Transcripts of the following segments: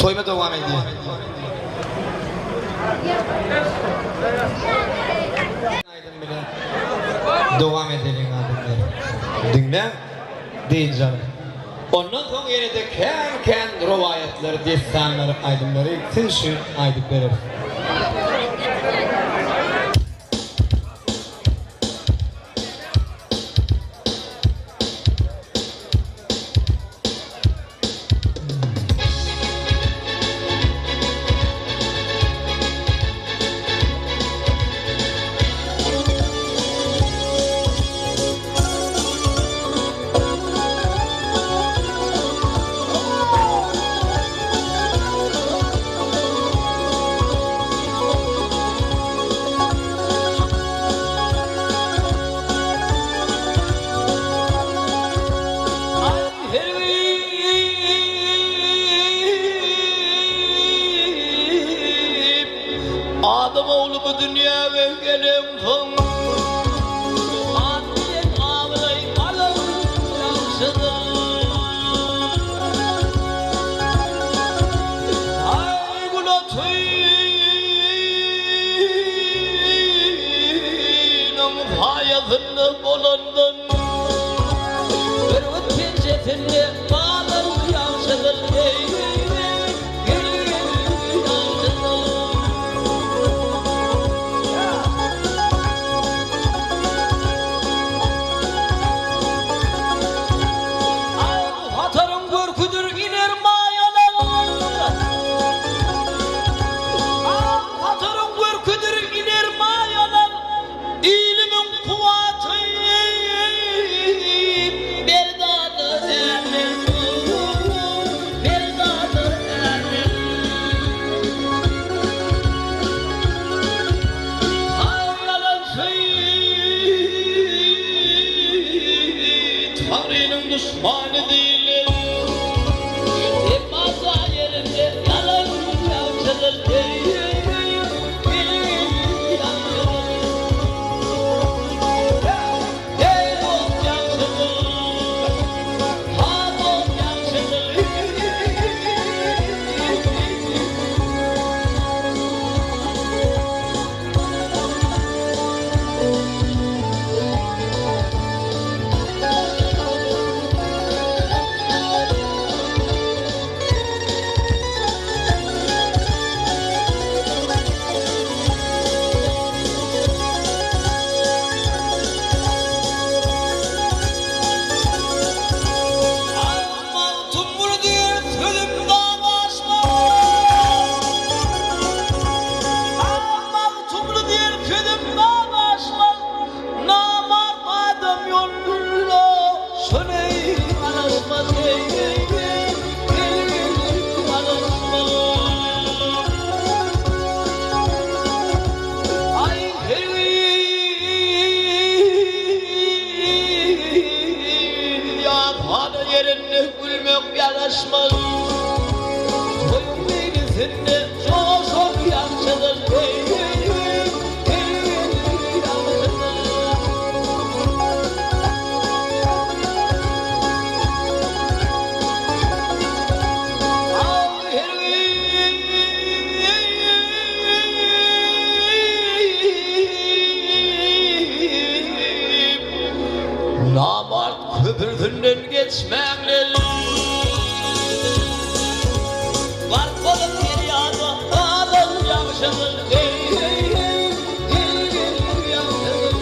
Toyma devam ediyor. Devam edelim adımları. Dinle, deyin canım. Ondan sonra yine de ken rivayetleri, destanları, aydınları için şu aydık verir. yaşamın hey hey hey gel gel uyandım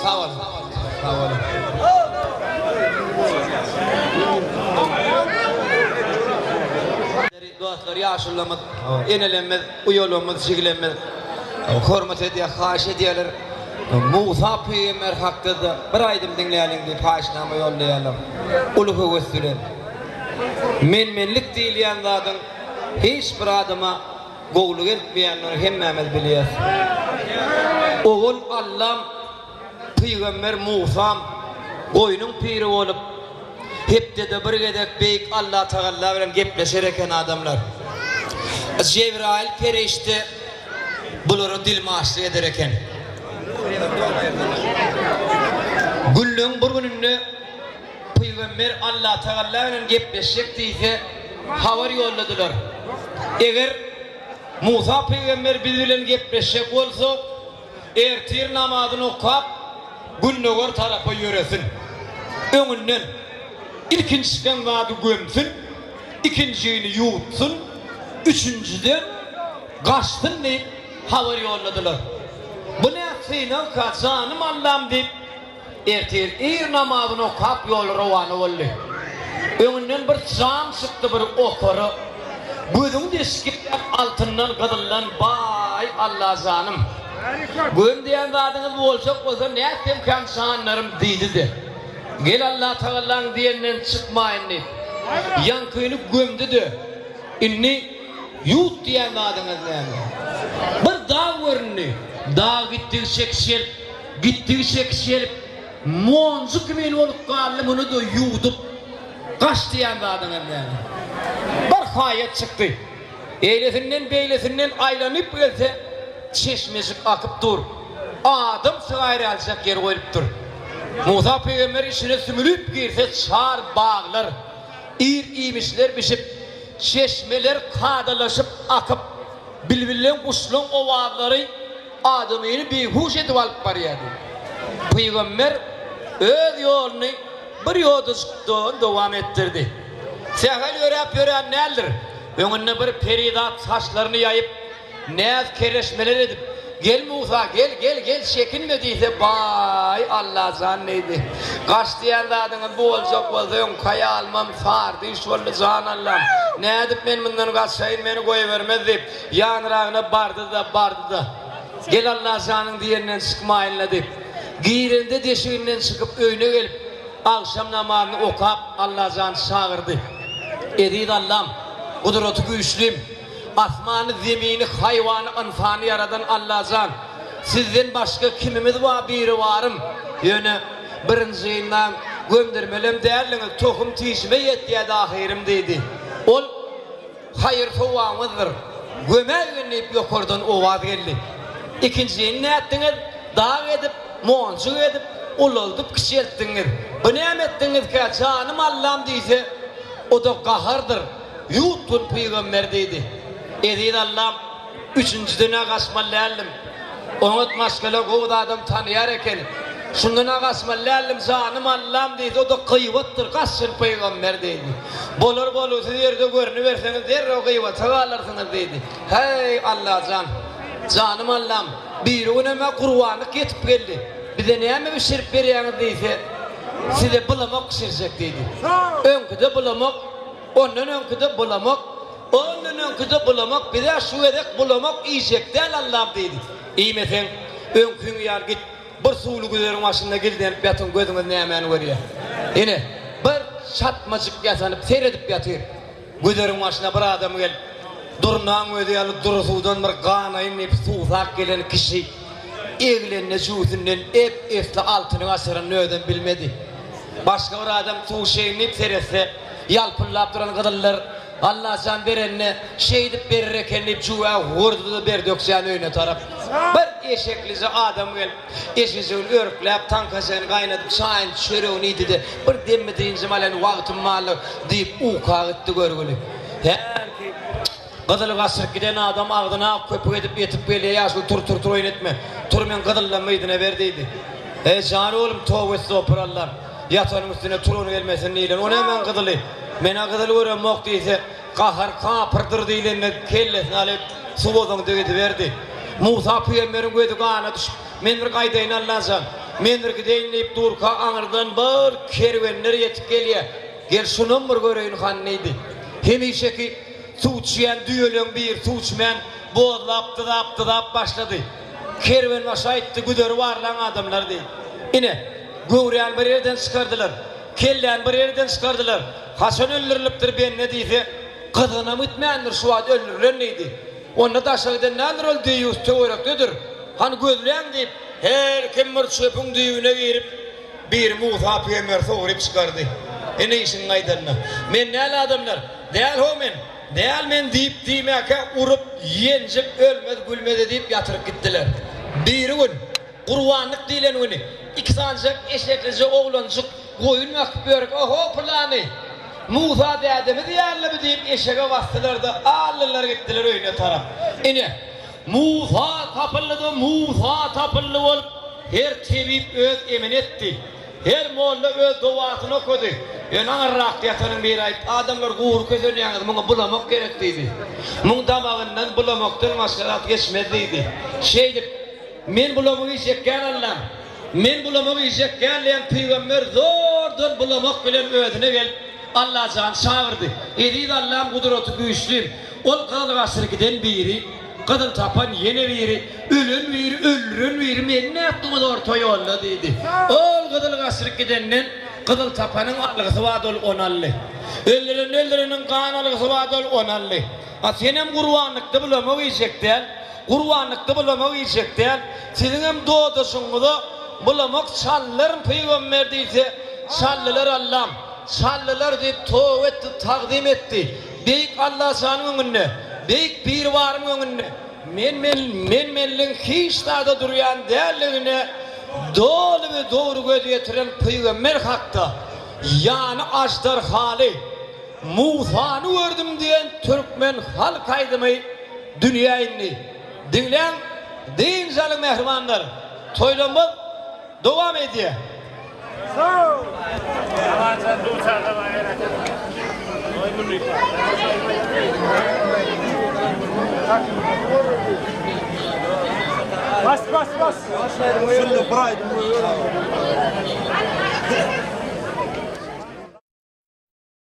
sağ olun sağ olun dostlar yaşlılarımız enelerimiz uyularımız şiirlerimiz hürmet ediyor haş ediyorlar Musa Peygamber hakkında bir aydım dinleyelim diye paşnama yollayalım uluğu gösteren menlik diyen zaten hiç bir adıma goğluk etmeyenler hemmemiz biliyoruz oğul Allah'ım Peygamber Musa'm boynun piri olup hep de bir gedek beyik Allah Teala bilen gepleşerken adamlar Cebrail perişte buluru dil maaşı ederken Güllüğün bir gününde Peygamber Allah Teala bilen gepleşecek deyse haber yolladılar eğer Musa Peygamber bilen gepleşecek olsa ertir namazını okuyup Güllüğün tarafa yöresin önünden İlkinciden vadı gömsün, ikinciyi yutsun, üçüncüden kaçtın deyip haber yolladılar. Bu ne yapsayla canım Allah'ım deyip ertir namazını okuyup yol rovanı oldu. Önünden bir cam çıktı bir okuru. Gözün deskip altından kadınlan bay Allah canım. Göm diyen vadınız olacak olsa ne yapayım kan canlarım deydi de. Gel Allah Teala'nın diyenden çıkmayın deyip yankıyını gömdü de inni yut diyen adınız yani bir dağ görünü dağ gittiği çekişelip monzu kimin olup kaldı bunu da yudup kaç diyen adınız yani bir hayat çıktı eylesinden beylesinden aylanıp gelse çeşmecik akıp dur adım sırayla alacak yer koyup dur Musa Peygamber işine sümülüp girse çar bağlar, imişler biçip, çeşmeler kadalaşıp akıp, bilbilen kuşluğun ovaları adamını beyhuş edip alıp varıyordu. Peygamber öz yolunu bir yolda çıktığını devam ettirdi. Sehel yören nedir? Önüne bir peridat saçlarını yayıp, neyaz kereşmeler edip, gel Musa gel çekinme deyse bay Allah zanneydi kaç diyen adını bu olacak olsa kaya almam sardı iş oldu can Allah'ım ne edip ben bundan kaçayım beni koyuvermez deyip yanırağına bardı da gel Allah canın diyenden çıkmayınla deyip giyirinde deşiğinden çıkıp öğüne gelip akşam namazını okuyup Allah canı çağırdı ediydi Allah'ım kudreti güçlüyüm asmanı, zemini, hayvanı, insanı yaradan Allah'can sizden başka kimimiz var biri varım yöne birinciyinden gömdürmelem değerliniz tohum tişime yettiye de ahirim dedi ol hayır tovağımızdır göme günleyip yokurdan o vazgeldi ikinciyi ne ettiniz dağ edip monçuk edip ululduk kişi bu ne ettiniz ki canım Allah'ım deyse o da kahardır yuttun Peygamber dedi ediydi Allah'ım üçüncüdüne kaçmallayalım onu maskele kovdu adam tanıyar eken şunduna kaçmallayalım canım Allah'ım deydi o da kıyvattır kaçsın Peygamber deydi bolur siz yerde görünü verseniz der o kıyvatı alırsınız deydi hey Allah canım Allah'ım bir öneme kurbanı getip geldi bize neyme bir şirip veriyeniz deyse size bulamak pişirecek deydi önküde bulamak onun önküde bulamak onun kızı bulamak bir de şu edek bulamak yiyecek değil Allah'ım dedi. İyi mesen önkün yar git bir sulu güzerin başında gilden yatın gözünüz ne hemen görüyor. Yine bir çatmacık yatanıp seyredip yatıyor. Güzerin başına bir adam gel. Durnan ödeyalı durusudan bir kana inip suğsak gelen kişi evlenine cüzünden hep esli altının asırın nöden bilmedi. Başka bir adam suğ şeyini inip seyretse yalpırlap duran kadınlar Allah can verenine şeydip verirken hep çuğa vurdu da bir döksen önüne taraf. Bir eşeklice adam gel, eşeğini örükleyip tankasını kaynatıp çayın çöreğini yedi de bir demme deyince malen vaktim malı deyip uka gitti görgülü. Kadılık asırıp giden adam ağzına köpük edip yetip böyle yaşlı tur oynatma. Tur men kadınla meydine verdiydi. Can oğlum tövbesi operallar. Yatanın üstüne turunu gelmesin nilen. O ne hemen kıdılı. Mena kıdılı görem mok deyse kahar kapırdır dilenle kellesini alıp su bozun dögedi verdi. Musa Peygamber'in gödü kana düşüp men bir kaydayın Allah'san. Men bir gideyinleyip durka anırdan bir kervenler yetip geliyor. Gel şunun bir göreyin han neydi. Hemişe ki su içiyen düğülün bir su içmeyen boğulap başladı. Kerven başa itti güdür varlan adamlar değil. Yine Gövreyen bir yerden çıkardılar. Kelleyen bir yerden çıkardılar. Hasan öldürülüptür ben ne deyse. Kızına mütmeyendir şu ad öldürülen neydi? Onda da aşağıda nedir öldü diye üstte oyraklıdır. Hani gözleyen deyip her kim bir çöpün düğüne girip bir Musa Peygamber soğurup çıkardı. Ne işin aydanına? Men ne adamlar? Değer ho men. Değer men deyip diymeke urup yencip ölmez gülmedi deyip yatırıp gittiler. Bir gün kurbanlık diyen günü. İki sancak eşeklice oğlancık koyun yakıp börük. Oho planı. Musa dedi mi diyerli mi deyip eşeğe bastılar da ağırlılar gittiler öyle taraf. Musa tapıldı olup her tebip öz emin etti. Her molla öz duasını okudu. Ağırrak yatanın bir ayıp adamlar kuğur közünü yanıdı. Buna bulamak gerekliydi. Bunun damağından bulamaktan maskarat geçmediydi. Şeydir, men bulamak işekken Allah'ım. Men bulamak işekkenleyen Peygamber zordan bulamak bilen ödüne gelip Allah can çağırdı. Ediydi Allah'ım kudreti güçlüyüm. Ol kadın asır giden biri, kadın tapan yeni biri, ölün biri, men ne yaptığımız orta yolla dedi. Ol kadın asır gidenin, kadın tapanın algısı vaad ol onallı. Öldürenin kan algısı vaad ol onallı. Senem kurbanlıkta bulamak işekten, sizin hem doğduşunuzu bulamak çallarım Peygamber deyse, çallılar Allah'ım. Sallılar deyip tövbe etti, takdim etti. Beyik Allah sanın önüne, beyik bir varım önüne. Men hiç dağda duruyan değerlerine doğru ve doğru gödü getiren Peygamber hakta. Yani açtar hali. Musa'nı gördüm diyen Türkmen halkaydı mı dünya indi. Dinleyen, deyin zalim mehribanlar. Toylamız devam ediyor. Bas. Şunu bırak.